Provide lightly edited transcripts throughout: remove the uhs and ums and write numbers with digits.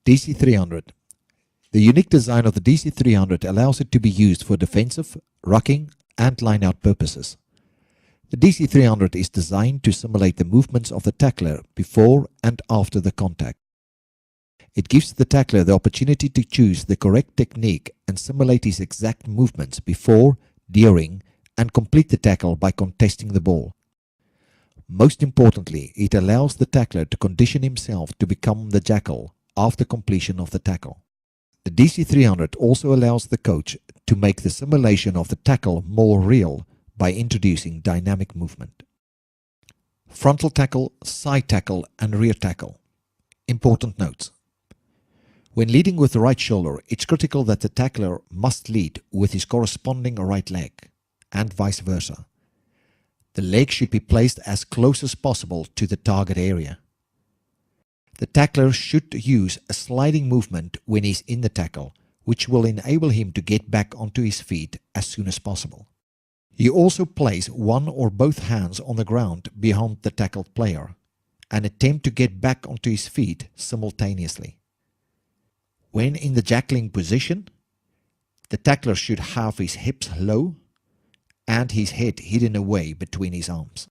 DC300. The unique design of the DC300 allows it to be used for defensive, rucking, and line-out purposes. The DC300 is designed to simulate the movements of the tackler before and after the contact. It gives the tackler the opportunity to choose the correct technique and simulate his exact movements before, during, and complete the tackle by contesting the ball. Most importantly, it allows the tackler to condition himself to become the jackal after completion of the tackle. The DC300 also allows the coach to make the simulation of the tackle more real by introducing dynamic movement. Frontal tackle, side tackle, and rear tackle. Important notes. When leading with the right shoulder, it's critical that the tackler must lead with his corresponding right leg, and vice versa. The leg should be placed as close as possible to the target area. The tackler should use a sliding movement when he's in the tackle, which will enable him to get back onto his feet as soon as possible. You also place one or both hands on the ground behind the tackled player and attempt to get back onto his feet simultaneously. When in the jackling position, the tackler should have his hips low and his head hidden away between his arms.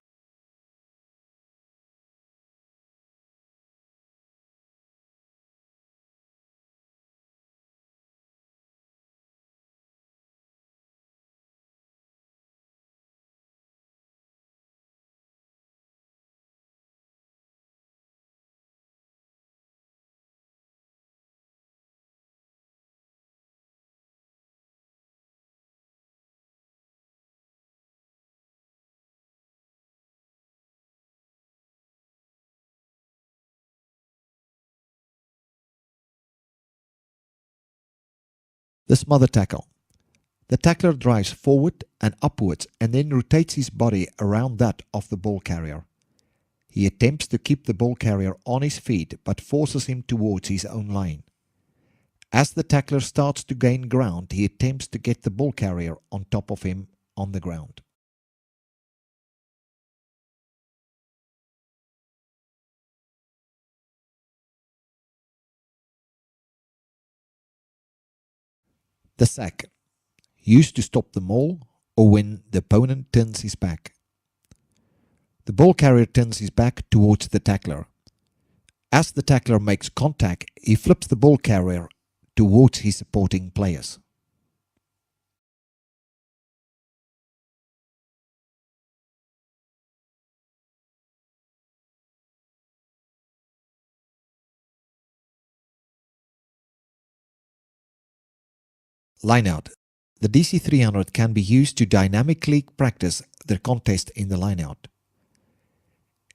The smother tackle. The tackler drives forward and upwards and then rotates his body around that of the ball carrier. He attempts to keep the ball carrier on his feet but forces him towards his own line. As the tackler starts to gain ground, he attempts to get the ball carrier on top of him on the ground. The sack, used to stop the maul or when the opponent turns his back. The ball carrier turns his back towards the tackler. As the tackler makes contact, he flips the ball carrier towards his supporting players. Lineout. The DC300 can be used to dynamically practice the contest in the lineout.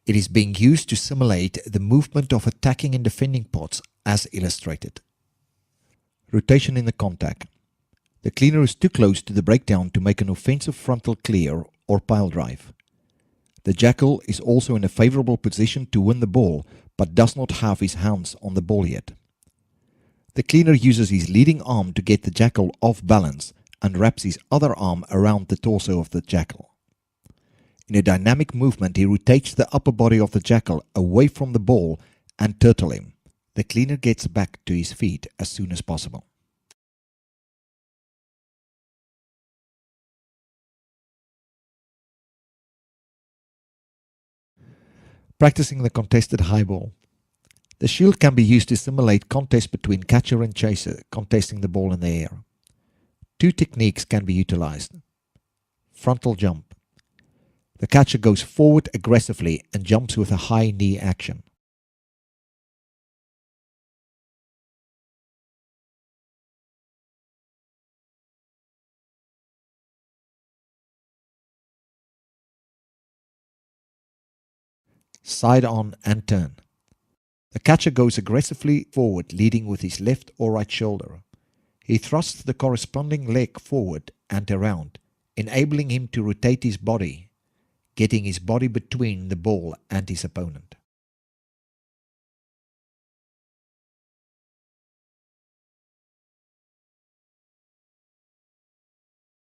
It is being used to simulate the movement of attacking and defending pods as illustrated. Rotation in the contact. The cleaner is too close to the breakdown to make an offensive frontal clear or pile drive. The jackal is also in a favorable position to win the ball but does not have his hands on the ball yet. The cleaner uses his leading arm to get the jackal off balance and wraps his other arm around the torso of the jackal. In a dynamic movement, he rotates the upper body of the jackal away from the ball and turtle him. The cleaner gets back to his feet as soon as possible. Practicing the contested high ball. The shield can be used to simulate contests between catcher and chaser contesting the ball in the air. Two techniques can be utilized. Frontal jump. The catcher goes forward aggressively and jumps with a high knee action. Side on and turn. The catcher goes aggressively forward, leading with his left or right shoulder. He thrusts the corresponding leg forward and around, enabling him to rotate his body, getting his body between the ball and his opponent.